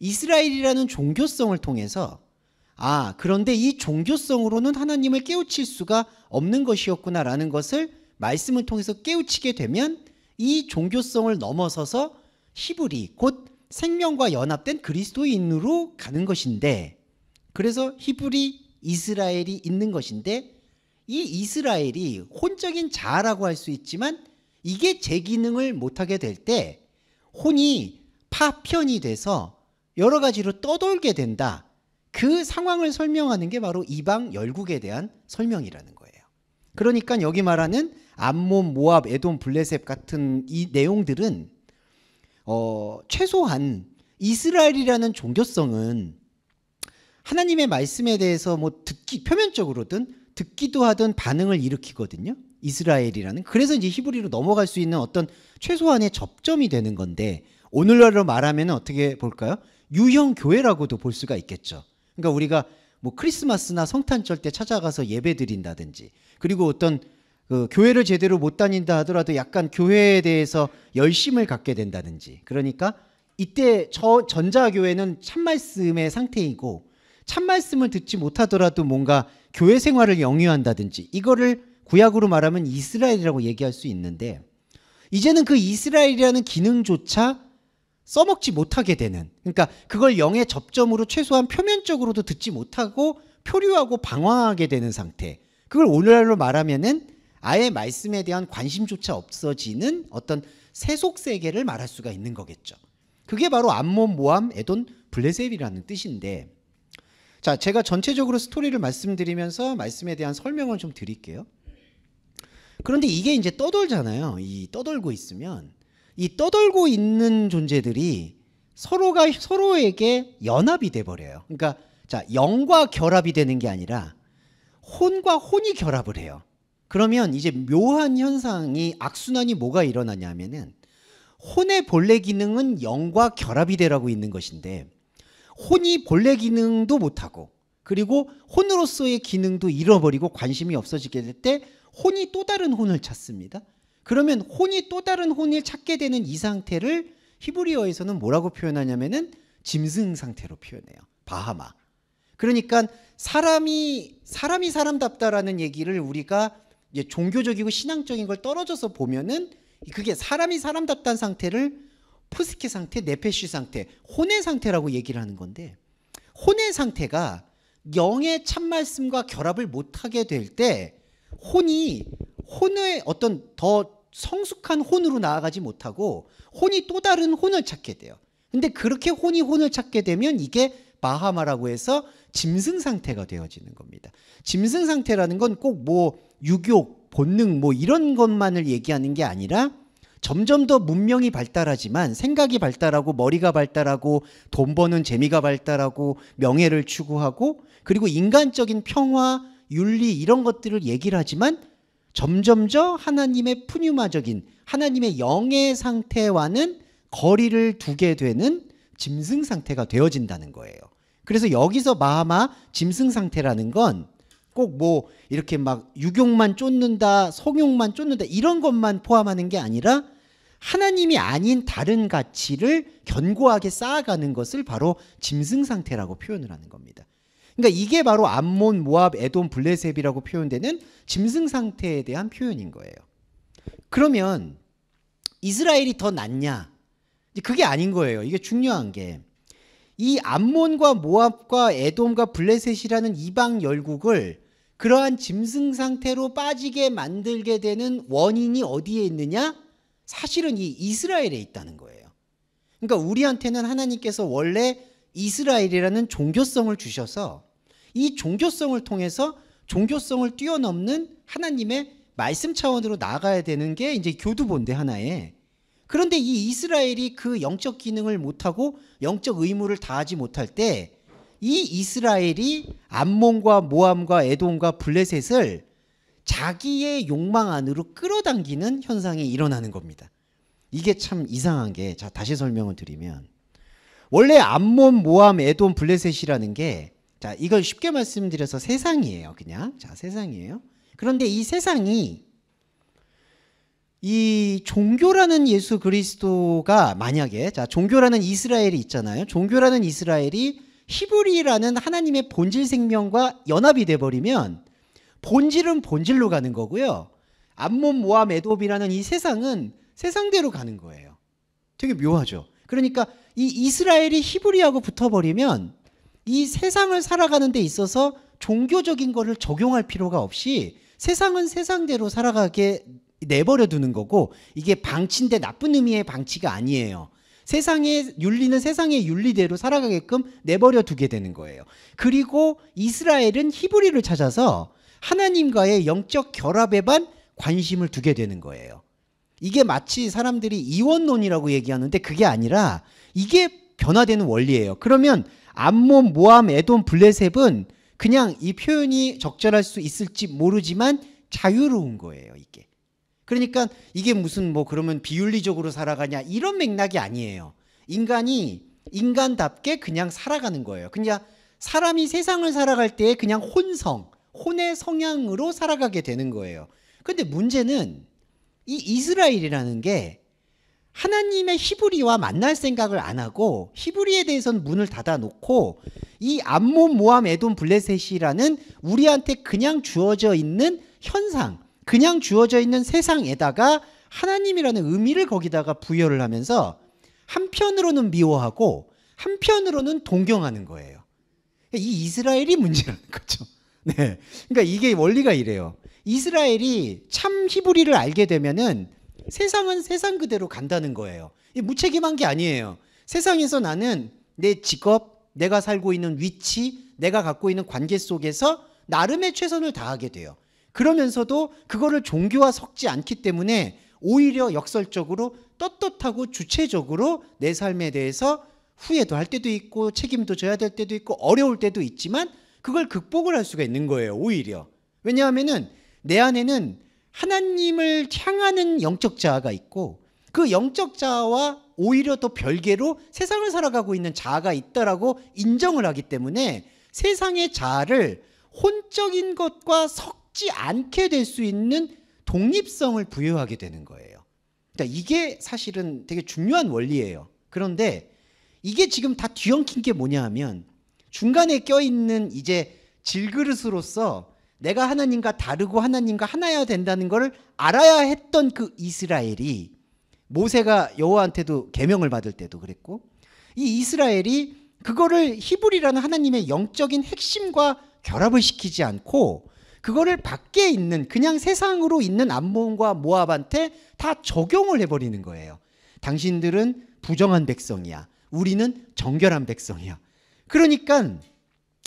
이스라엘이라는 종교성을 통해서 그런데 이 종교성으로는 하나님을 깨우칠 수가 없는 것이었구나라는 것을 말씀을 통해서 깨우치게 되면 이 종교성을 넘어서서 히브리 곧 생명과 연합된 그리스도인으로 가는 것인데, 그래서 히브리 이스라엘이 있는 것인데, 이 이스라엘이 혼적인 자아라고 할 수 있지만 이게 제 기능을 못하게 될 때 혼이 파편이 돼서 여러 가지로 떠돌게 된다. 그 상황을 설명하는 게 바로 이방 열국에 대한 설명이라는 거예요. 그러니까 여기 말하는 암몬, 모압, 에돔, 블레셋 같은 이 내용들은 최소한 이스라엘이라는 종교성은 하나님의 말씀에 대해서 표면적으로든 듣기도 하든 반응을 일으키거든요. 이스라엘이라는. 그래서 이제 히브리로 넘어갈 수 있는 어떤 최소한의 접점이 되는 건데, 오늘날로 말하면 어떻게 볼까요? 유형 교회라고도 볼 수가 있겠죠. 그러니까 우리가 크리스마스나 성탄절 때 찾아가서 예배 드린다든지, 그리고 어떤 교회를 제대로 못 다닌다 하더라도 약간 교회에 대해서 열심을 갖게 된다든지, 그러니까 이때 전자교회는 참말씀의 상태이고 참말씀을 듣지 못하더라도 뭔가 교회 생활을 영위한다든지, 이거를 구약으로 말하면 이스라엘이라고 얘기할 수 있는데, 이제는 그 이스라엘이라는 기능조차 써먹지 못하게 되는, 그러니까 그걸 영의 접점으로 최소한 표면적으로도 듣지 못하고 표류하고 방황하게 되는 상태, 그걸 오늘날로 말하면은 아예 말씀에 대한 관심조차 없어지는 어떤 세속세계를 말할 수가 있는 거겠죠. 그게 바로 암몬, 모압, 에돔, 블레셋이라는 뜻인데, 자, 제가 전체적으로 스토리를 말씀드리면서 말씀에 대한 설명을 좀 드릴게요. 그런데 이게 이제 떠돌잖아요. 이 떠돌고 있으면 이 떠돌고 있는 존재들이 서로가 서로에게 연합이 돼 버려요. 그러니까 자, 영과 결합이 되는 게 아니라 혼과 혼이 결합을 해요. 그러면 이제 묘한 현상이, 악순환이 뭐가 일어나냐면은, 혼의 본래 기능은 영과 결합이 되라고 있는 것인데 혼이 본래 기능도 못하고, 그리고 혼으로서의 기능도 잃어버리고 관심이 없어지게 될 때 혼이 또 다른 혼을 찾습니다. 그러면 혼이 또 다른 혼을 찾게 되는 이 상태를 히브리어에서는 뭐라고 표현하냐면은 짐승 상태로 표현해요. 바하마. 그러니까 사람이 사람답다라는 얘기를 우리가 이제 종교적이고 신앙적인 걸 떨어져서 보면은, 그게 사람이 사람답다는 상태를 푸스케 상태, 네페시 상태, 혼의 상태라고 얘기를 하는 건데, 혼의 상태가 영의 참말씀과 결합을 못하게 될 때 혼의 어떤 더 성숙한 혼으로 나아가지 못하고 혼이 또 다른 혼을 찾게 돼요. 근데 그렇게 혼이 혼을 찾게 되면 이게 바하마라고 해서 짐승 상태가 되어지는 겁니다. 짐승 상태라는 건 꼭 유욕, 본능 이런 것만을 얘기하는 게 아니라, 점점 더 문명이 발달하지만 생각이 발달하고 머리가 발달하고 돈 버는 재미가 발달하고 명예를 추구하고, 그리고 인간적인 평화, 윤리 이런 것들을 얘기를 하지만 점점저 하나님의 푸뉴마적인 하나님의 영의 상태와는 거리를 두게 되는 짐승 상태가 되어진다는 거예요. 그래서 여기서 마하마 짐승 상태라는 건 꼭 이렇게 막 유욕만 쫓는다, 성욕만 쫓는다 이런 것만 포함하는 게 아니라 하나님이 아닌 다른 가치를 견고하게 쌓아가는 것을 바로 짐승 상태라고 표현을 하는 겁니다. 그러니까 이게 바로 암몬, 모압, 에돔, 블레셋이라고 표현되는 짐승 상태에 대한 표현인 거예요. 그러면 이스라엘이 더 낫냐? 그게 아닌 거예요. 이게 중요한 게, 이 암몬과 모압과 에돔과 블레셋이라는 이방 열국을 그러한 짐승 상태로 빠지게 만들게 되는 원인이 어디에 있느냐? 사실은 이 이스라엘에 있다는 거예요. 그러니까 우리한테는 하나님께서 원래 이스라엘이라는 종교성을 주셔서 이 종교성을 통해서 종교성을 뛰어넘는 하나님의 말씀 차원으로 나아가야 되는 게 이제 교두보인데, 하나에. 그런데 이 이스라엘이 그 영적 기능을 못하고 영적 의무를 다하지 못할 때 이 이스라엘이 암몬과 모압과 에돔과 블레셋을 자기의 욕망 안으로 끌어당기는 현상이 일어나는 겁니다. 이게 참 이상한 게, 자, 다시 설명을 드리면, 원래 암몬, 모압, 에돔, 블레셋이라는 게, 자, 이걸 쉽게 말씀드려서 세상이에요. 그냥 자, 세상이에요. 그런데 이 세상이 이 종교라는 예수 그리스도가 만약에, 자, 종교라는 이스라엘이 있잖아요. 종교라는 이스라엘이 히브리라는 하나님의 본질 생명과 연합이 돼버리면 본질은 본질로 가는 거고요. 암몬, 모압, 에돔이라는 이 세상은 세상대로 가는 거예요. 되게 묘하죠. 그러니까 이 이스라엘이 히브리하고 붙어버리면 이 세상을 살아가는 데 있어서 종교적인 거를 적용할 필요가 없이 세상은 세상대로 살아가게 내버려 두는 거고, 이게 방치인데 나쁜 의미의 방치가 아니에요. 세상의 윤리는 세상의 윤리대로 살아가게끔 내버려 두게 되는 거예요. 그리고 이스라엘은 히브리를 찾아서 하나님과의 영적 결합에만 관심을 두게 되는 거예요. 이게 마치 사람들이 이원론이라고 얘기하는데 그게 아니라 이게 변화되는 원리예요. 그러면 암몬, 모압, 에돔, 블레셋은 그냥 이 표현이 적절할 수 있을지 모르지만 자유로운 거예요, 이게. 그러니까 이게 무슨 뭐 그러면 비윤리적으로 살아가냐 이런 맥락이 아니에요. 인간이 인간답게 그냥 살아가는 거예요. 그냥 사람이 세상을 살아갈 때 그냥 혼의 성향으로 살아가게 되는 거예요. 근데 문제는 이 이스라엘이라는 게 하나님의 히브리와 만날 생각을 안 하고 히브리에 대해서는 문을 닫아놓고 이 암몬, 모압, 에돔, 블레셋이라는 우리한테 그냥 주어져 있는 현상, 그냥 주어져 있는 세상에다가 하나님이라는 의미를 거기다가 부여를 하면서 한편으로는 미워하고 한편으로는 동경하는 거예요. 이 이스라엘이 문제라는 거죠. 네, 그러니까 이게 원리가 이래요. 이스라엘이 참 히브리를 알게 되면은 세상은 세상 그대로 간다는 거예요. 무책임한 게 아니에요. 세상에서 나는 내 직업, 내가 살고 있는 위치, 내가 갖고 있는 관계 속에서 나름의 최선을 다하게 돼요. 그러면서도 그거를 종교와 섞지 않기 때문에 오히려 역설적으로 떳떳하고 주체적으로 내 삶에 대해서 후회도 할 때도 있고 책임도 져야 될 때도 있고 어려울 때도 있지만 그걸 극복을 할 수가 있는 거예요, 오히려. 왜냐하면은 내 안에는 하나님을 향하는 영적 자아가 있고 그 영적 자아와 오히려 더 별개로 세상을 살아가고 있는 자아가 있다라고 인정을 하기 때문에 세상의 자아를 혼적인 것과 섞지 않게 될 수 있는 독립성을 부여하게 되는 거예요. 그러니까 이게 사실은 되게 중요한 원리예요. 그런데 이게 지금 다 뒤엉킨 게 뭐냐 하면 중간에 껴있는 이제 질그릇으로서 내가 하나님과 다르고 하나님과 하나여야 된다는 걸 알아야 했던 그 이스라엘이 모세가 여호와한테도 계명을 받을 때도 그랬고 이 이스라엘이 그거를 히브리라는 하나님의 영적인 핵심과 결합을 시키지 않고 그거를 밖에 있는 그냥 세상으로 있는 암몬과 모압한테 다 적용을 해버리는 거예요. 당신들은 부정한 백성이야. 우리는 정결한 백성이야. 그러니까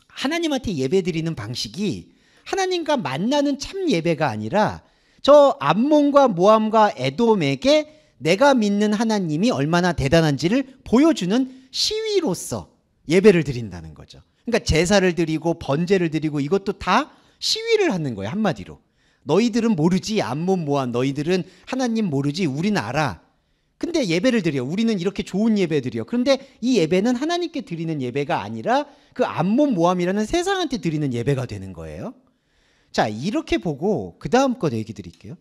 하나님한테 예배드리는 방식이 하나님과 만나는 참 예배가 아니라 저 암몬과 모압과 에돔에게 내가 믿는 하나님이 얼마나 대단한지를 보여주는 시위로서 예배를 드린다는 거죠. 그러니까 제사를 드리고 번제를 드리고 이것도 다 시위를 하는 거예요, 한마디로. 너희들은 모르지, 암몬, 모압, 너희들은 하나님 모르지, 우리는 알아. 근데 예배를 드려. 우리는 이렇게 좋은 예배 드려. 그런데 이 예배는 하나님께 드리는 예배가 아니라 그 암몬, 모압이라는 세상한테 드리는 예배가 되는 거예요. 자, 이렇게 보고 그 다음 거 얘기 드릴게요.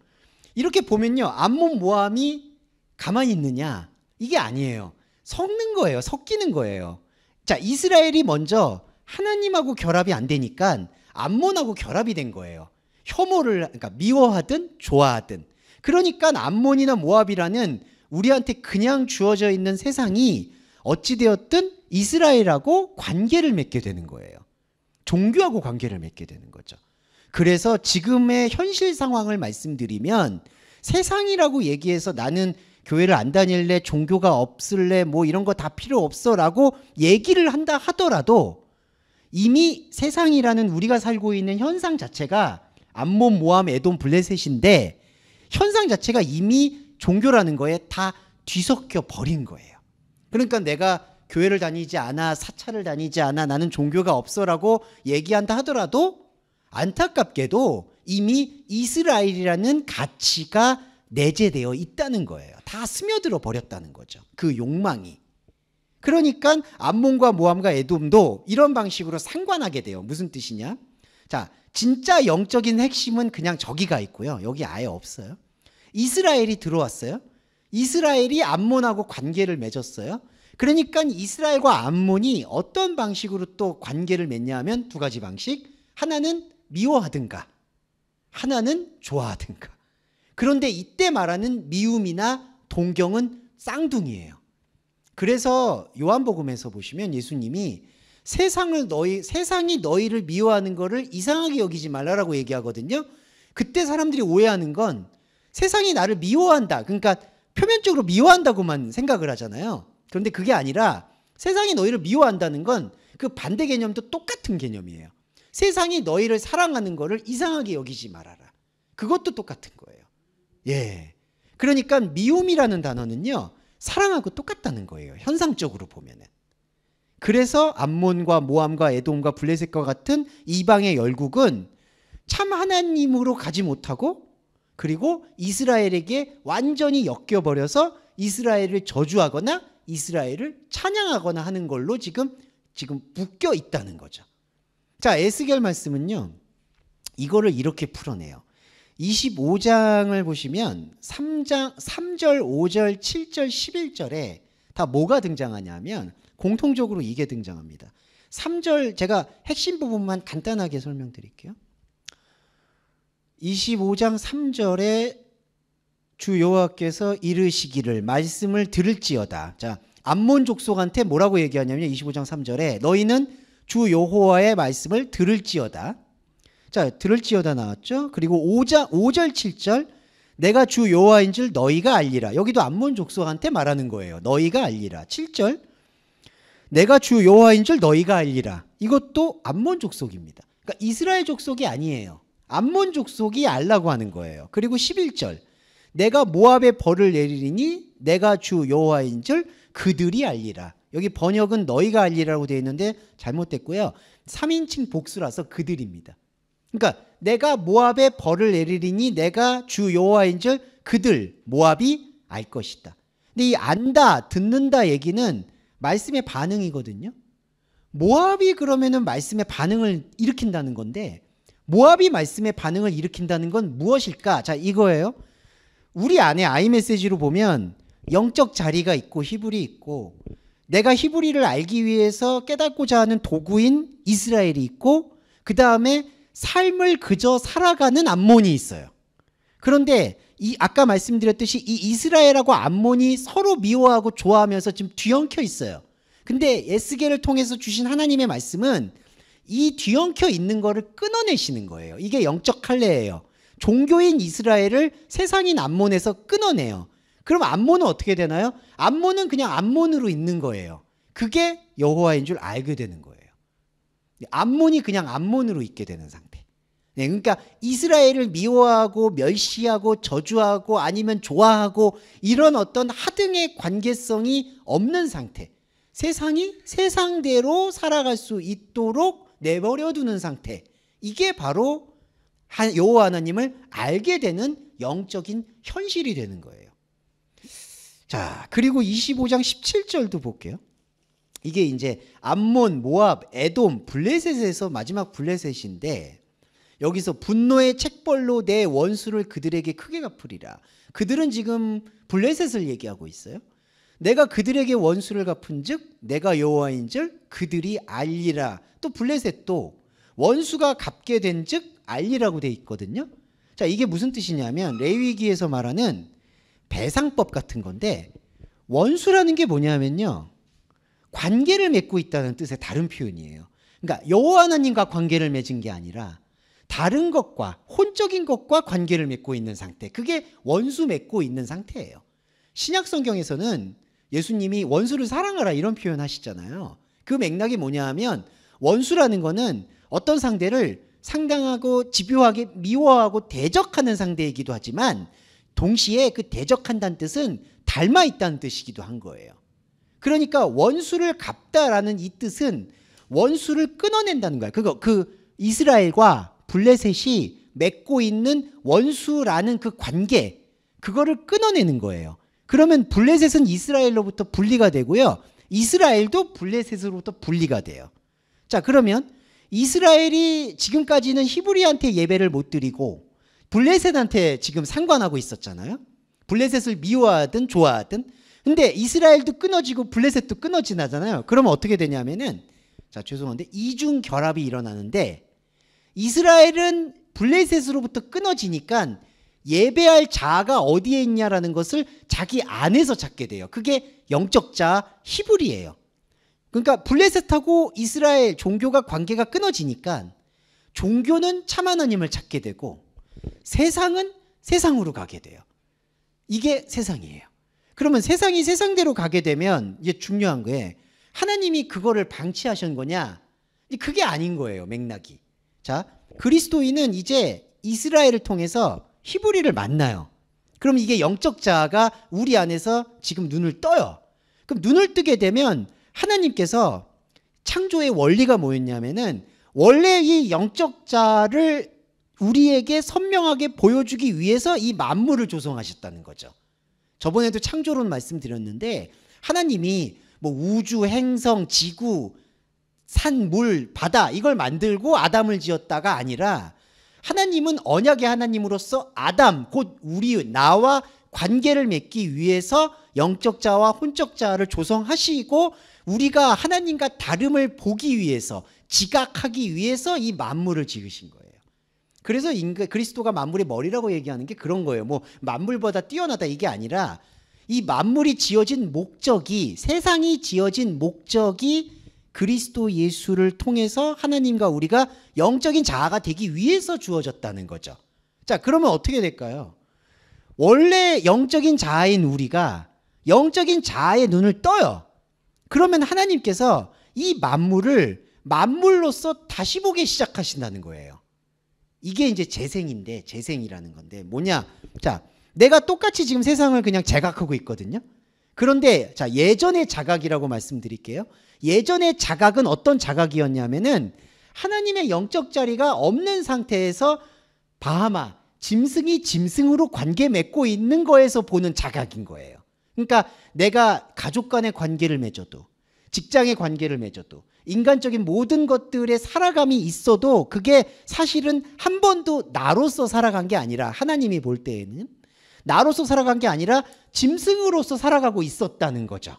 이렇게 보면요, 암몬, 모압이 가만히 있느냐? 이게 아니에요. 섞는 거예요. 섞이는 거예요. 자, 이스라엘이 먼저 하나님하고 결합이 안 되니까 암몬하고 결합이 된 거예요. 혐오를, 그러니까 미워하든 좋아하든. 그러니까 암몬이나 모압이라는 우리한테 그냥 주어져 있는 세상이 어찌되었든 이스라엘하고 관계를 맺게 되는 거예요. 종교하고 관계를 맺게 되는 거죠. 그래서 지금의 현실 상황을 말씀드리면 세상이라고 얘기해서 나는 교회를 안 다닐래, 종교가 없을래, 뭐 이런 거 다 필요 없어 라고 얘기를 한다 하더라도 이미 세상이라는 우리가 살고 있는 현상 자체가 암몬, 모압, 에돔, 블레셋인데 현상 자체가 이미 종교라는 거에 다 뒤섞여 버린 거예요. 그러니까 내가 교회를 다니지 않아, 사찰을 다니지 않아, 나는 종교가 없어라고 얘기한다 하더라도 안타깝게도 이미 이스라엘이라는 가치가 내재되어 있다는 거예요. 다 스며들어 버렸다는 거죠. 그 욕망이. 그러니까 암몬과 모압과 에돔도 이런 방식으로 상관하게 돼요. 무슨 뜻이냐? 자, 진짜 영적인 핵심은 그냥 저기가 있고요. 여기 아예 없어요. 이스라엘이 들어왔어요. 이스라엘이 암몬하고 관계를 맺었어요. 그러니까 이스라엘과 암몬이 어떤 방식으로 또 관계를 맺냐 하면 두 가지 방식. 하나는 미워하든가 하나는 좋아하든가. 그런데 이때 말하는 미움이나 동경은 쌍둥이에요. 그래서 요한복음에서 보시면 예수님이 세상이 너희를 미워하는 것을 이상하게 여기지 말라라고 얘기하거든요. 그때 사람들이 오해하는 건 세상이 나를 미워한다. 그러니까 표면적으로 미워한다고만 생각을 하잖아요. 그런데 그게 아니라 세상이 너희를 미워한다는 건 그 반대 개념도 똑같은 개념이에요. 세상이 너희를 사랑하는 것을 이상하게 여기지 말아라. 그것도 똑같은 거예요. 예. 그러니까 미움이라는 단어는요, 사랑하고 똑같다는 거예요. 현상적으로 보면은. 그래서 암몬과 모함과 에돔과 블레셋과 같은 이방의 열국은 참 하나님으로 가지 못하고 그리고 이스라엘에게 완전히 엮여버려서 이스라엘을 저주하거나 이스라엘을 찬양하거나 하는 걸로 지금 묶여 있다는 거죠. 자, 에스겔 말씀은요, 이거를 이렇게 풀어내요. 25장을 보시면 3절, 5절, 7절, 11절에 다 뭐가 등장하냐면 공통적으로 이게 등장합니다. 3절 제가 핵심 부분만 간단하게 설명드릴게요. 25장 3절에 주 여호와께서 이르시기를 말씀을 들을지어다. 자, 암몬 족속한테 뭐라고 얘기하냐면 25장 3절에 너희는 주 여호와의 말씀을 들을지어다. 자, 들을지어다 나왔죠. 그리고 5절 7절 내가 주 여호와인 줄 너희가 알리라. 여기도 암몬 족속한테 말하는 거예요. 너희가 알리라. 7절 내가 주 여호와인 줄 너희가 알리라. 이것도 암몬 족속입니다. 그러니까 이스라엘 족속이 아니에요. 암몬 족속이 알라고 하는 거예요. 그리고 11절 내가 모압의 벌을 내리리니 내가 주 여호와인 줄 그들이 알리라. 여기 번역은 너희가 알리라고 되어 있는데 잘못됐고요. 3인칭 복수라서 그들입니다. 그러니까 내가 모압의 벌을 내리리니 내가 주 여호와인 줄 그들 모압이 알 것이다. 근데 이 안다, 듣는다 얘기는 말씀의 반응이거든요. 모압이 그러면은 말씀의 반응을 일으킨다는 건데 모압이 말씀의 반응을 일으킨다는 건 무엇일까? 자, 이거예요. 우리 안에 아이메시지로 보면 영적 자리가 있고 히브리 있고 내가 히브리를 알기 위해서 깨닫고자 하는 도구인 이스라엘이 있고 그 다음에 삶을 그저 살아가는 암몬이 있어요. 그런데 아까 말씀드렸듯이 이 이스라엘하고 암몬이 서로 미워하고 좋아하면서 지금 뒤엉켜 있어요. 근데 에스겔을 통해서 주신 하나님의 말씀은 이 뒤엉켜 있는 거를 끊어내시는 거예요. 이게 영적 할례예요. 종교인 이스라엘을 세상인 암몬에서 끊어내요. 그럼 암몬은 어떻게 되나요? 암몬은 그냥 암몬으로 있는 거예요. 그게 여호와인 줄 알게 되는 거예요. 암몬이 그냥 암몬으로 있게 되는 상태. 네, 그러니까 이스라엘을 미워하고 멸시하고 저주하고 아니면 좋아하고 이런 어떤 하등의 관계성이 없는 상태. 세상이 세상대로 살아갈 수 있도록 내버려 두는 상태. 이게 바로 여호와 하나님을 알게 되는 영적인 현실이 되는 거예요. 자, 그리고 25장 17절도 볼게요. 이게 이제 암몬, 모압, 에돔, 블레셋에서 마지막 블레셋인데 여기서 분노의 책벌로 내 원수를 그들에게 크게 갚으리라. 그들은 지금 블레셋을 얘기하고 있어요. 내가 그들에게 원수를 갚은즉 내가 여호와인 줄 그들이 알리라. 또 블레셋도 원수가 갚게 된즉 알리라고 돼 있거든요. 자, 이게 무슨 뜻이냐면 레위기에서 말하는 배상법 같은 건데 원수라는 게 뭐냐면요, 관계를 맺고 있다는 뜻의 다른 표현이에요. 그러니까 여호와 하나님과 관계를 맺은 게 아니라 다른 것과 혼적인 것과 관계를 맺고 있는 상태. 그게 원수 맺고 있는 상태예요. 신약 성경에서는 예수님이 원수를 사랑하라 이런 표현 하시잖아요. 그 맥락이 뭐냐 하면 원수라는 거는 어떤 상대를 상당하고 집요하게 미워하고 대적하는 상대이기도 하지만 동시에 그 대적한다는 뜻은 닮아 있다는 뜻이기도 한 거예요. 그러니까 원수를 갚다라는 이 뜻은 원수를 끊어낸다는 거예요. 그 이스라엘과 블레셋이 맺고 있는 원수라는 그 관계, 그거를 끊어내는 거예요. 그러면 블레셋은 이스라엘로부터 분리가 되고요, 이스라엘도 블레셋으로부터 분리가 돼요. 자, 그러면 이스라엘이 지금까지는 히브리한테 예배를 못 드리고 블레셋한테 지금 상관하고 있었잖아요. 블레셋을 미워하든 좋아하든. 근데 이스라엘도 끊어지고 블레셋도 끊어지나잖아요. 그러면 어떻게 되냐면은, 자, 죄송한데 이중 결합이 일어나는데, 이스라엘은 블레셋으로부터 끊어지니까 예배할 자아가 어디에 있냐라는 것을 자기 안에서 찾게 돼요. 그게 영적 자아 히브리예요. 그러니까 블레셋하고 이스라엘 종교가 관계가 끊어지니까 종교는 참 하나님을 찾게 되고 세상은 세상으로 가게 돼요. 이게 세상이에요. 그러면 세상이 세상대로 가게 되면 이제 중요한 거예요. 하나님이 그거를 방치하신 거냐? 그게 아닌 거예요, 맥락이. 자, 그리스도인은 이제 이스라엘을 통해서 히브리를 만나요. 그럼 이게 영적 자아가 우리 안에서 지금 눈을 떠요. 그럼 눈을 뜨게 되면 하나님께서 창조의 원리가 뭐였냐면은 원래 이 영적 자아를 우리에게 선명하게 보여주기 위해서 이 만물을 조성하셨다는 거죠. 저번에도 창조론 말씀드렸는데 하나님이 뭐 우주, 행성, 지구, 산, 물, 바다 이걸 만들고 아담을 지었다가 아니라 하나님은 언약의 하나님으로서 아담, 곧 우리 나와 관계를 맺기 위해서 영적 자와 혼적 자를 조성하시고 우리가 하나님과 다름을 보기 위해서 지각하기 위해서 이 만물을 지으신 거예요. 그래서 그리스도가 만물의 머리라고 얘기하는 게 그런 거예요. 뭐 만물보다 뛰어나다 이게 아니라 이 만물이 지어진 목적이 세상이 지어진 목적이 그리스도 예수를 통해서 하나님과 우리가 영적인 자아가 되기 위해서 주어졌다는 거죠. 자, 그러면 어떻게 될까요? 원래 영적인 자아인 우리가 영적인 자아의 눈을 떠요. 그러면 하나님께서 이 만물을 만물로서 다시 보기 시작하신다는 거예요. 이게 이제 재생인데, 재생이라는 건데 뭐냐? 자, 내가 똑같이 지금 세상을 그냥 자각하고 있거든요. 그런데 자, 예전의 자각이라고 말씀드릴게요. 예전의 자각은 어떤 자각이었냐면은 하나님의 영적 자리가 없는 상태에서 바하마, 짐승이 짐승으로 관계 맺고 있는 거에서 보는 자각인 거예요. 그러니까 내가 가족 간의 관계를 맺어도 직장의 관계를 맺어도 인간적인 모든 것들의 살아감이 있어도 그게 사실은 한 번도 나로서 살아간 게 아니라 하나님이 볼 때에는 나로서 살아간 게 아니라 짐승으로서 살아가고 있었다는 거죠.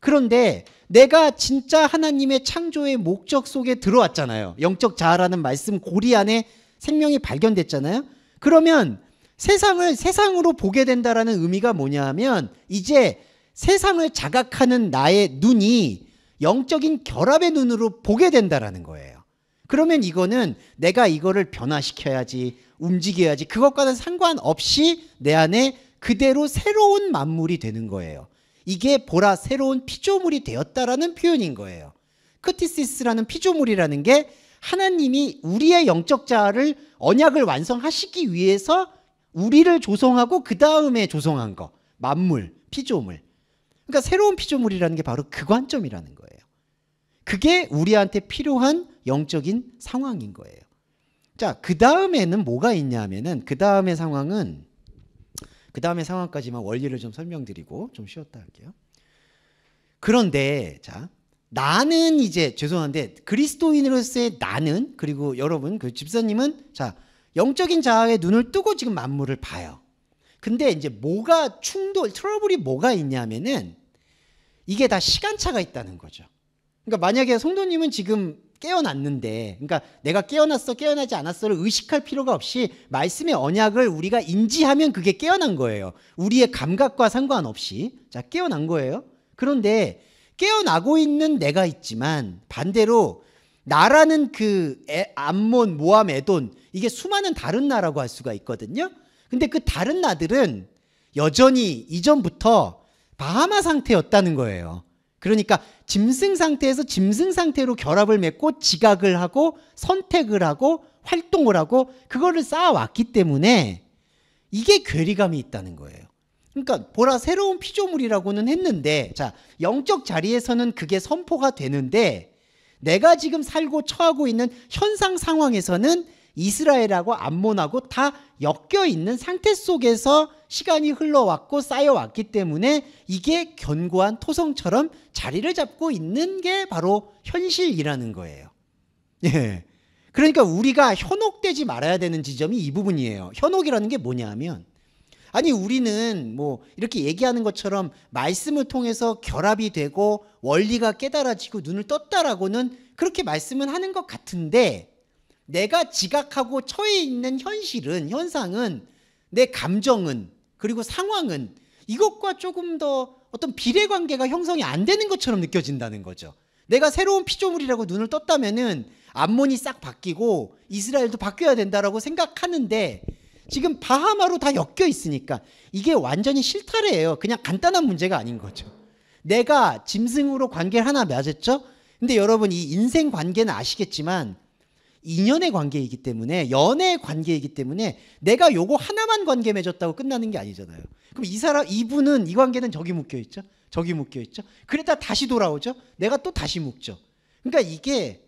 그런데 내가 진짜 하나님의 창조의 목적 속에 들어왔잖아요. 영적 자아라는 말씀 고리 안에 생명이 발견됐잖아요. 그러면 세상을 세상으로 보게 된다라는 의미가 뭐냐 하면 이제 세상을 자각하는 나의 눈이 영적인 결합의 눈으로 보게 된다라는 거예요. 그러면 이거는 내가 이거를 변화시켜야지 움직여야지 그것과는 상관없이 내 안에 그대로 새로운 만물이 되는 거예요. 이게 보라 새로운 피조물이 되었다라는 표현인 거예요. 크티시스라는 피조물이라는 게 하나님이 우리의 영적 자아를 언약을 완성하시기 위해서 우리를 조성하고 그 다음에 조성한 거 만물, 피조물. 그러니까 새로운 피조물이라는 게 바로 그 관점이라는 거예요. 그게 우리한테 필요한 영적인 상황인 거예요. 자, 그 다음에는 뭐가 있냐 하면은 그 다음의 상황까지만 원리를 좀 설명드리고 좀 쉬었다 할게요. 그런데 자, 나는 이제 죄송한데 그리스도인으로서의 나는 그리고 여러분 그 집사님은 자, 영적인 자아의 눈을 뜨고 지금 만물을 봐요. 근데 이제 뭐가 트러블이 뭐가 있냐면은 이게 다 시간차가 있다는 거죠. 그러니까 만약에 성도님은 지금 깨어났는데 그러니까 내가 깨어났어 깨어나지 않았어를 의식할 필요가 없이 말씀의 언약을 우리가 인지하면 그게 깨어난 거예요. 우리의 감각과 상관없이 자 깨어난 거예요. 그런데 깨어나고 있는 내가 있지만 반대로 나라는 그 암몬, 모함, 에돈 이게 수많은 다른 나라고 할 수가 있거든요. 근데 그 다른 나들은 여전히 이전부터 바하마 상태였다는 거예요. 그러니까 짐승 상태에서 짐승 상태로 결합을 맺고 지각을 하고 선택을 하고 활동을 하고 그거를 쌓아왔기 때문에 이게 괴리감이 있다는 거예요. 그러니까 보라 새로운 피조물이라고는 했는데 자 영적 자리에서는 그게 선포가 되는데 내가 지금 살고 처하고 있는 현상 상황에서는 이스라엘하고 암몬하고 다 엮여있는 상태 속에서 시간이 흘러왔고 쌓여왔기 때문에 이게 견고한 토성처럼 자리를 잡고 있는 게 바로 현실이라는 거예요. 예. 그러니까 우리가 현혹되지 말아야 되는 지점이 이 부분이에요. 현혹이라는 게 뭐냐 하면, 아니 우리는 뭐 이렇게 얘기하는 것처럼 말씀을 통해서 결합이 되고 원리가 깨달아지고 눈을 떴다라고는 그렇게 말씀은 하는 것 같은데, 내가 지각하고 처해 있는 현실은, 현상은, 내 감정은, 그리고 상황은 이것과 조금 더 어떤 비례관계가 형성이 안 되는 것처럼 느껴진다는 거죠. 내가 새로운 피조물이라고 눈을 떴다면은 암몬이 싹 바뀌고 이스라엘도 바뀌어야 된다라고 생각하는데, 지금 바하마로 다 엮여 있으니까 이게 완전히 실타래예요. 그냥 간단한 문제가 아닌 거죠. 내가 짐승으로 관계를 하나 맺었죠. 근데 여러분, 이 인생 관계는 아시겠지만 인연의 관계이기 때문에, 연애의 관계이기 때문에 내가 요거 하나만 관계 맺었다고 끝나는 게 아니잖아요. 그럼 이분은, 이 관계는 저기 묶여 있죠, 저기 묶여 있죠. 그러다 다시 돌아오죠. 내가 또 다시 묶죠. 그러니까 이게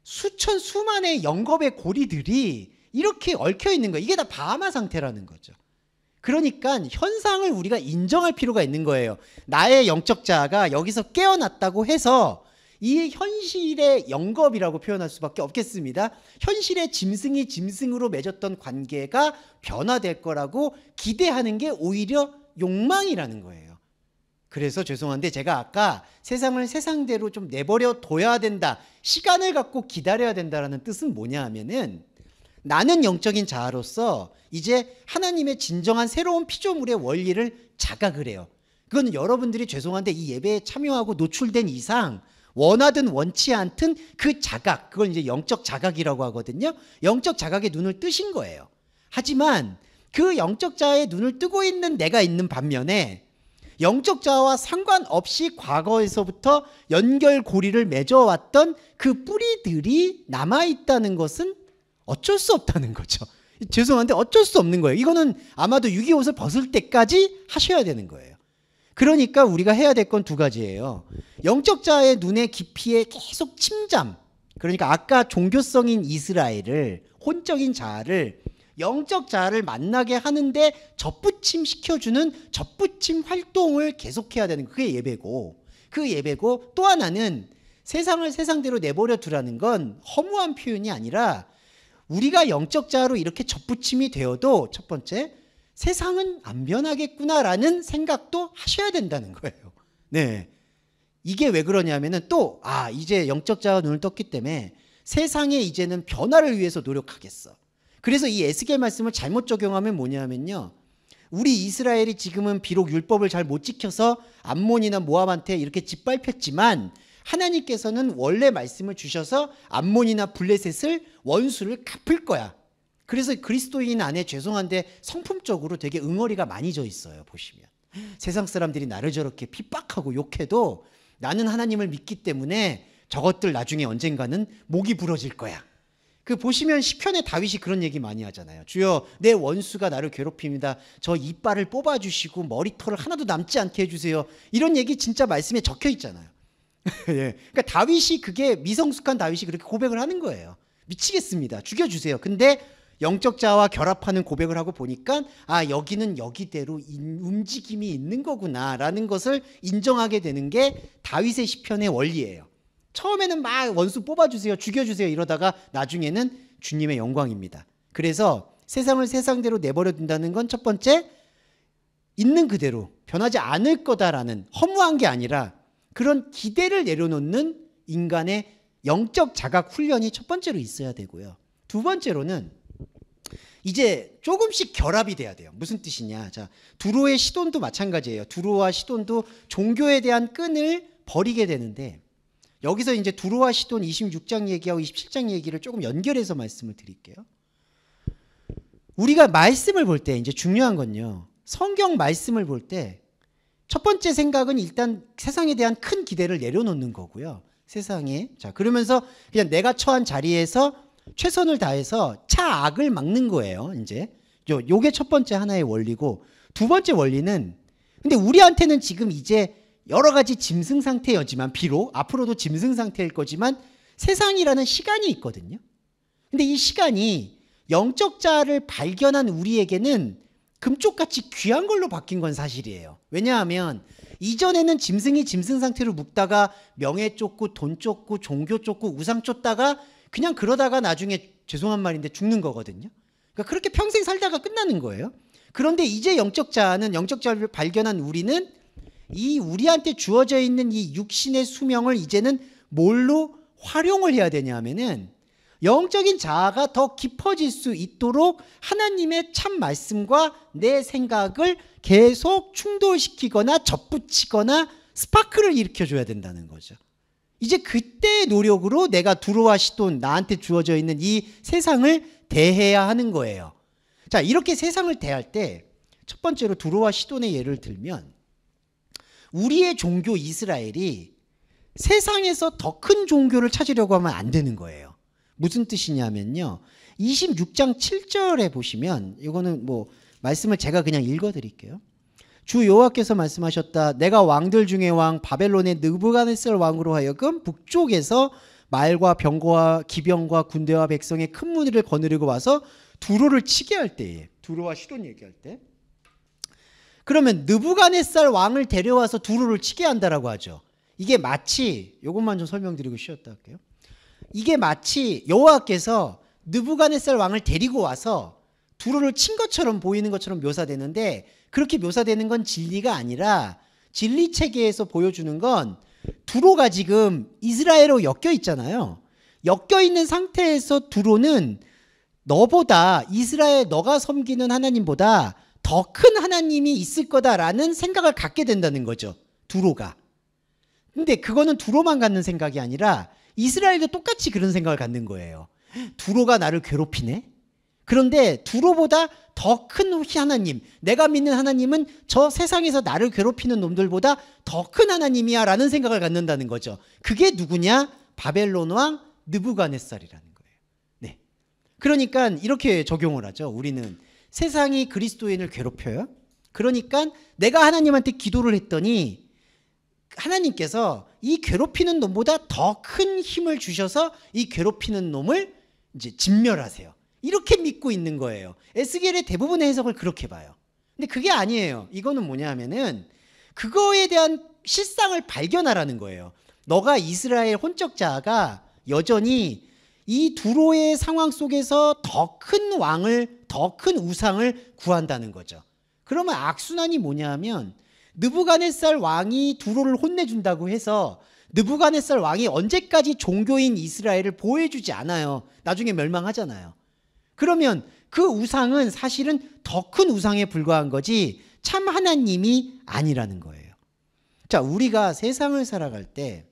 수천 수만의 영겁의 고리들이 이렇게 얽혀 있는 거예요. 이게 다 바하마 상태라는 거죠. 그러니까 현상을 우리가 인정할 필요가 있는 거예요. 나의 영적 자아가 여기서 깨어났다고 해서 이 현실의 영겁이라고 표현할 수밖에 없겠습니다. 현실의 짐승이 짐승으로 맺었던 관계가 변화될 거라고 기대하는 게 오히려 욕망이라는 거예요. 그래서 죄송한데 제가 아까 세상을 세상대로 좀 내버려 둬야 된다, 시간을 갖고 기다려야 된다라는 뜻은 뭐냐 하면은, 나는 영적인 자아로서 이제 하나님의 진정한 새로운 피조물의 원리를 자각을 해요. 그건 여러분들이 죄송한데 이 예배에 참여하고 노출된 이상 원하든 원치 않든 그 자각, 그걸 이제 영적 자각이라고 하거든요. 영적 자각의 눈을 뜨신 거예요. 하지만 그 영적 자아의 눈을 뜨고 있는 내가 있는 반면에, 영적 자아와 상관없이 과거에서부터 연결고리를 맺어왔던 그 뿌리들이 남아있다는 것은 어쩔 수 없다는 거죠. 죄송한데 어쩔 수 없는 거예요. 이거는 아마도 6.25 옷을 벗을 때까지 하셔야 되는 거예요. 그러니까 우리가 해야 될 건 두 가지예요. 영적 자아의 눈의 깊이에 계속 침잠, 그러니까 아까 종교성인 이스라엘을, 혼적인 자아를, 영적 자아를 만나게 하는데 접붙임 시켜주는 접붙임 활동을 계속해야 되는, 그게 예배고, 그 예배고, 또 하나는 세상을 세상대로 내버려 두라는 건 허무한 표현이 아니라, 우리가 영적 자아로 이렇게 접붙임이 되어도 첫 번째, 세상은 안 변하겠구나라는 생각도 하셔야 된다는 거예요. 네, 이게 왜 그러냐면은 또 이제 영적 자아가 눈을 떴기 때문에 세상에 이제는 변화를 위해서 노력하겠어. 그래서 이 에스겔 말씀을 잘못 적용하면 뭐냐면요, 우리 이스라엘이 지금은 비록 율법을 잘 못 지켜서 암몬이나 모압한테 이렇게 짓밟혔지만, 하나님께서는 원래 말씀을 주셔서 암몬이나 블레셋을, 원수를 갚을 거야. 그래서 그리스도인 안에 죄송한데 성품적으로 되게 응어리가 많이 져 있어요. 보시면 세상 사람들이 나를 저렇게 핍박하고 욕해도 나는 하나님을 믿기 때문에 저것들 나중에 언젠가는 목이 부러질 거야. 그 보시면 시편에 다윗이 그런 얘기 많이 하잖아요. 주여, 내 원수가 나를 괴롭힙니다. 저 이빨을 뽑아주시고 머리털을 하나도 남지 않게 해주세요. 이런 얘기 진짜 말씀에 적혀 있잖아요. 예. 그러니까 다윗이, 그게 미성숙한 다윗이 그렇게 고백을 하는 거예요. 미치겠습니다, 죽여주세요. 근데 영적 자아와 결합하는 고백을 하고 보니까 여기는 여기대로 움직임이 있는 거구나 라는 것을 인정하게 되는 게 다윗의 시편의 원리예요. 처음에는 막 원수 뽑아주세요, 죽여주세요 이러다가 나중에는 주님의 영광입니다. 그래서 세상을 세상대로 내버려 둔다는 건 첫 번째, 있는 그대로 변하지 않을 거다라는 허무한 게 아니라 그런 기대를 내려놓는 인간의 영적 자각 훈련이 첫 번째로 있어야 되고요. 두 번째로는 이제 조금씩 결합이 돼야 돼요. 무슨 뜻이냐? 자, 두로의 시돈도 마찬가지예요. 두로와 시돈도 종교에 대한 끈을 버리게 되는데, 여기서 이제 두로와 시돈 26장 얘기하고 27장 얘기를 조금 연결해서 말씀을 드릴게요. 우리가 말씀을 볼 때 이제 중요한 건요, 성경 말씀을 볼 때 첫 번째 생각은 일단 세상에 대한 큰 기대를 내려놓는 거고요. 세상에, 자, 그러면서 그냥 내가 처한 자리에서 최선을 다해서 차악을 막는 거예요. 이제 요게 첫 번째 하나의 원리고, 두 번째 원리는, 근데 우리한테는 지금 이제 여러 가지 짐승 상태였지만, 비록 앞으로도 짐승 상태일 거지만 세상이라는 시간이 있거든요. 근데 이 시간이 영적 자아를 발견한 우리에게는 금쪽같이 귀한 걸로 바뀐 건 사실이에요. 왜냐하면 이전에는 짐승이 짐승 상태로 묵다가 명예 쫓고 돈 쫓고 종교 쫓고 우상 쫓다가 그냥 그러다가 나중에 죄송한 말인데 죽는 거거든요. 그러니까 그렇게 평생 살다가 끝나는 거예요. 그런데 이제 영적 자를 발견한 우리는 이 우리한테 주어져 있는 이 육신의 수명을 이제는 뭘로 활용을 해야 되냐 하면은 영적인 자아가 더 깊어질 수 있도록 하나님의 참 말씀과 내 생각을 계속 충돌시키거나 접붙이거나 스파크를 일으켜줘야 된다는 거죠. 이제 그때의 노력으로 내가 두로와 시돈, 나한테 주어져 있는 이 세상을 대해야 하는 거예요. 자, 이렇게 세상을 대할 때 첫 번째로 두로와 시돈의 예를 들면 우리의 종교 이스라엘이 세상에서 더 큰 종교를 찾으려고 하면 안 되는 거예요. 무슨 뜻이냐면요. 26장 7절에 보시면 이거는 뭐 말씀을 제가 그냥 읽어드릴게요. 주 여호와께서 말씀하셨다. 내가 왕들 중에 왕 바벨론의 느부갓네살 왕으로 하여금 북쪽에서 말과 병거와 기병과 군대와 백성의 큰 무리를 거느리고 와서 두로를 치게 할 때에 두로와 시돈 얘기할 때 그러면 느부갓네살 왕을 데려와서 두로를 치게 한다라고 하죠. 이게 마치 이것만 좀 설명드리고 쉬었다 할게요. 이게 마치 여호와께서 느부갓네살 왕을 데리고 와서 두로를 친 것처럼 보이는 것처럼 묘사되는데 그렇게 묘사되는 건 진리가 아니라 진리 체계에서 보여주는 건 두로가 지금 이스라엘로 엮여 있잖아요. 엮여 있는 상태에서 두로는 너보다 이스라엘 너가 섬기는 하나님보다 더 큰 하나님이 있을 거다라는 생각을 갖게 된다는 거죠. 두로가. 근데 그거는 두로만 갖는 생각이 아니라 이스라엘도 똑같이 그런 생각을 갖는 거예요. 두로가 나를 괴롭히네? 그런데 두로보다 더 큰 하나님, 내가 믿는 하나님은 저 세상에서 나를 괴롭히는 놈들보다 더 큰 하나님이야 라는 생각을 갖는다는 거죠. 그게 누구냐? 바벨론 왕 느부갓네살이라는 거예요. 네. 그러니까 이렇게 적용을 하죠. 우리는 세상이 그리스도인을 괴롭혀요. 그러니까 내가 하나님한테 기도를 했더니 하나님께서 이 괴롭히는 놈보다 더 큰 힘을 주셔서 이 괴롭히는 놈을 이제 진멸하세요. 이렇게 믿고 있는 거예요. 에스겔의 대부분의 해석을 그렇게 봐요. 근데 그게 아니에요. 이거는 뭐냐 하면은 그거에 대한 실상을 발견하라는 거예요. 너가 이스라엘 혼적 자아가 여전히 이 두로의 상황 속에서 더 큰 왕을, 더 큰 우상을 구한다는 거죠. 그러면 악순환이 뭐냐 하면 느부갓네살 왕이 두로를 혼내준다고 해서 느부갓네살 왕이 언제까지 종교인 이스라엘을 보호해주지 않아요. 나중에 멸망하잖아요. 그러면 그 우상은 사실은 더 큰 우상에 불과한 거지 참 하나님이 아니라는 거예요. 자, 우리가 세상을 살아갈 때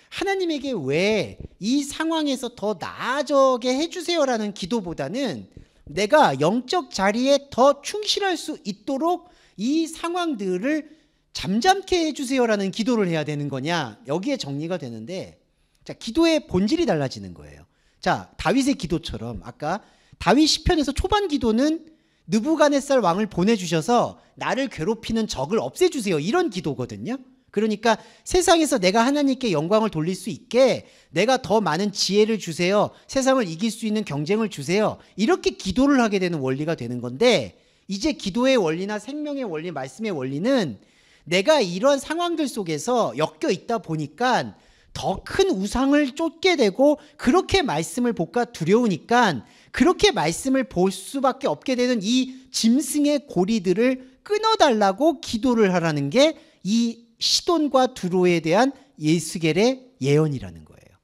하나님에게 왜 이 상황에서 더 나아져게 해주세요라는 기도보다는 내가 영적 자리에 더 충실할 수 있도록 이 상황들을 잠잠케 해주세요라는 기도를 해야 되는 거냐, 여기에 정리가 되는데, 자, 기도의 본질이 달라지는 거예요. 자, 다윗의 기도처럼 아까 다윗 시편에서 초반 기도는 느부갓네살 왕을 보내주셔서 나를 괴롭히는 적을 없애주세요, 이런 기도거든요. 그러니까 세상에서 내가 하나님께 영광을 돌릴 수 있게 내가 더 많은 지혜를 주세요, 세상을 이길 수 있는 경쟁을 주세요, 이렇게 기도를 하게 되는 원리가 되는 건데, 이제 기도의 원리나 생명의 원리, 말씀의 원리는 내가 이런 상황들 속에서 엮여 있다 보니까 더 큰 우상을 쫓게 되고 그렇게 말씀을 볼까 두려우니까 그렇게 말씀을 볼 수밖에 없게 되는 이 짐승의 고리들을 끊어달라고 기도를 하라는 게 이 시돈과 두로에 대한 에스겔의 예언이라는 거예요.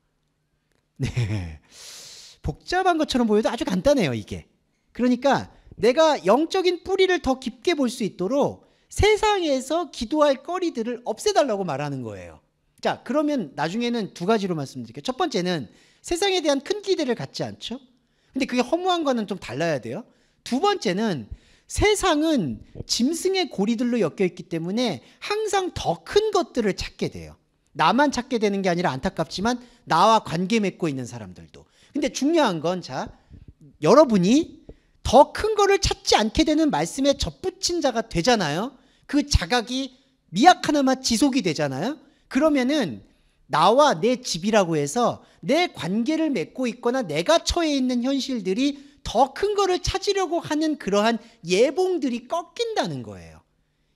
네, 복잡한 것처럼 보여도 아주 간단해요, 이게. 그러니까 내가 영적인 뿌리를 더 깊게 볼 수 있도록 세상에서 기도할 거리들을 없애달라고 말하는 거예요. 자, 그러면 나중에는 두 가지로 말씀드릴게요. 첫 번째는 세상에 대한 큰 기대를 갖지 않죠? 근데 그게 허무한 거는 좀 달라야 돼요. 두 번째는 세상은 짐승의 고리들로 엮여 있기 때문에 항상 더 큰 것들을 찾게 돼요. 나만 찾게 되는 게 아니라 안타깝지만 나와 관계 맺고 있는 사람들도. 근데 중요한 건, 자, 여러분이 더 큰 거를 찾지 않게 되는 말씀에 접붙인 자가 되잖아요. 그 자각이 미약 하나마 지속이 되잖아요. 그러면은 나와 내 집이라고 해서 내 관계를 맺고 있거나 내가 처해 있는 현실들이 더 큰 거를 찾으려고 하는 그러한 예봉들이 꺾인다는 거예요.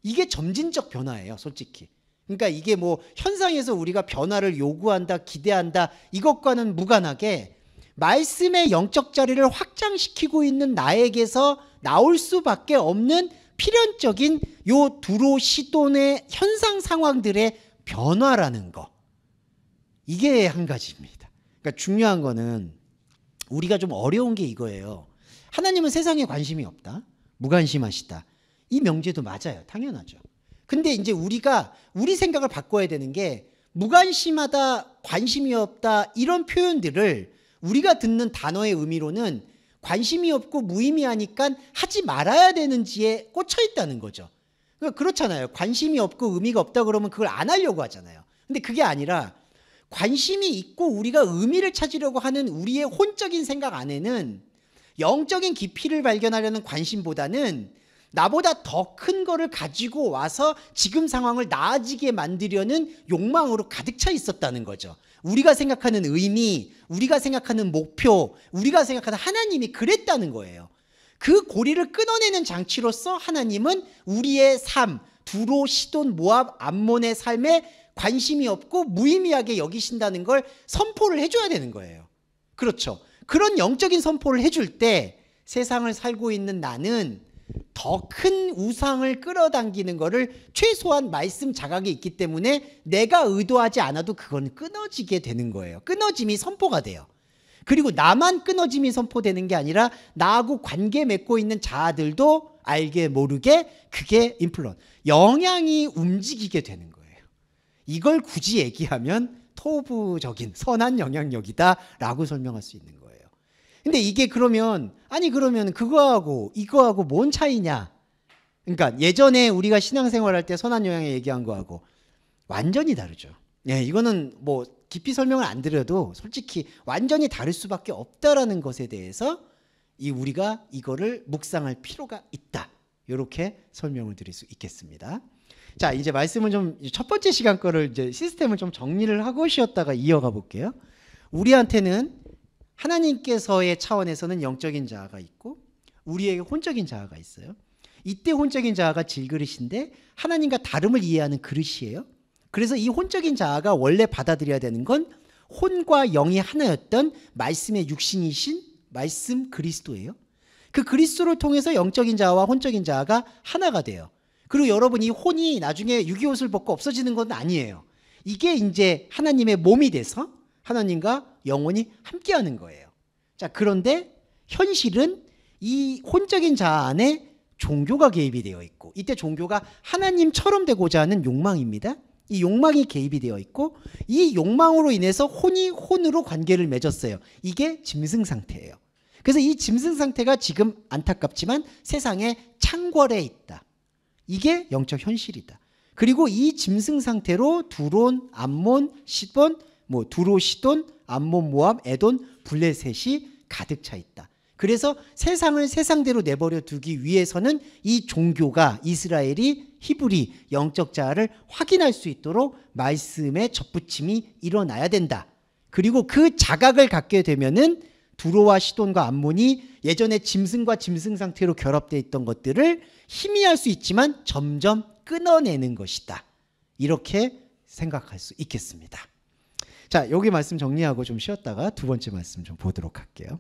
이게 점진적 변화예요, 솔직히. 그러니까 이게 뭐 현상에서 우리가 변화를 요구한다, 기대한다, 이것과는 무관하게 말씀의 영적 자리를 확장시키고 있는 나에게서 나올 수밖에 없는 필연적인 요 두로 시돈의 현상 상황들의 변화라는 거. 이게 한 가지입니다. 그러니까 중요한 거는 우리가 좀 어려운 게 이거예요. 하나님은 세상에 관심이 없다. 무관심하시다. 이 명제도 맞아요. 당연하죠. 근데 이제 우리가 우리 생각을 바꿔야 되는 게 무관심하다, 관심이 없다 이런 표현들을 우리가 듣는 단어의 의미로는 관심이 없고 무의미하니까 하지 말아야 되는지에 꽂혀 있다는 거죠. 그러니까 그렇잖아요. 관심이 없고 의미가 없다 그러면 그걸 안 하려고 하잖아요. 근데 그게 아니라 관심이 있고 우리가 의미를 찾으려고 하는 우리의 혼적인 생각 안에는 영적인 깊이를 발견하려는 관심보다는 나보다 더 큰 거를 가지고 와서 지금 상황을 나아지게 만들려는 욕망으로 가득 차 있었다는 거죠. 우리가 생각하는 의미, 우리가 생각하는 목표, 우리가 생각하는 하나님이 그랬다는 거예요. 그 고리를 끊어내는 장치로서 하나님은 우리의 삶, 두로, 시돈, 모압, 암몬의 삶에 관심이 없고 무의미하게 여기신다는 걸 선포를 해줘야 되는 거예요. 그렇죠. 그런 영적인 선포를 해줄 때 세상을 살고 있는 나는 더 큰 우상을 끌어당기는 거를 최소한 말씀 자각이 있기 때문에 내가 의도하지 않아도 그건 끊어지게 되는 거예요. 끊어짐이 선포가 돼요. 그리고 나만 끊어짐이 선포되는 게 아니라 나하고 관계 맺고 있는 자아들도 알게 모르게 그게 인플루언스, 영향이 움직이게 되는 거예요. 이걸 굳이 얘기하면 토부적인 선한 영향력이다라고 설명할 수 있는 거예요. 근데 이게 그러면 그거하고 이거하고 뭔 차이냐? 그러니까 예전에 우리가 신앙생활할 때 선한 영향을 얘기한 거하고 완전히 다르죠. 예, 이거는 뭐 깊이 설명을 안 드려도 솔직히 완전히 다를 수밖에 없다라는 것에 대해서 우리가 이거를 묵상할 필요가 있다. 이렇게 설명을 드릴 수 있겠습니다. 자, 이제 말씀을 좀 첫 번째 시간 거를 이제 시스템을 좀 정리를 하고 쉬었다가 이어가 볼게요. 우리한테는 하나님께서의 차원에서는 영적인 자아가 있고 우리에게 혼적인 자아가 있어요. 이때 혼적인 자아가 질그릇인데 하나님과 다름을 이해하는 그릇이에요. 그래서 이 혼적인 자아가 원래 받아들여야 되는 건 혼과 영이 하나였던 말씀의 육신이신 말씀 그리스도예요. 그 그리스도를 통해서 영적인 자아와 혼적인 자아가 하나가 돼요. 그리고 여러분 이 혼이 나중에 유기옷을 벗고 없어지는 건 아니에요. 이게 이제 하나님의 몸이 돼서 하나님과 영원히 함께하는 거예요. 자, 그런데 현실은 이 혼적인 자아 안에 종교가 개입이 되어 있고 이때 종교가 하나님처럼 되고자 하는 욕망입니다. 이 욕망이 개입이 되어 있고 이 욕망으로 인해서 혼이 혼으로 관계를 맺었어요. 이게 짐승 상태예요. 그래서 이 짐승 상태가 지금 안타깝지만 세상에 창궐해 있다. 이게 영적 현실이다. 그리고 이 짐승 상태로 두론, 암몬, 시돈, 두로, 시돈, 암몬, 모압, 에돈, 블레셋이 가득 차 있다. 그래서 세상을 세상대로 내버려 두기 위해서는 이 종교가 이스라엘이 히브리 영적 자아를 확인할 수 있도록 말씀의 접붙임이 일어나야 된다. 그리고 그 자각을 갖게 되면은 두로와 시돈과 암몬이 예전에 짐승과 짐승 상태로 결합되어 있던 것들을 희미할 수 있지만 점점 끊어내는 것이다. 이렇게 생각할 수 있겠습니다. 자, 여기 말씀 정리하고 좀 쉬었다가 두 번째 말씀 좀 보도록 할게요.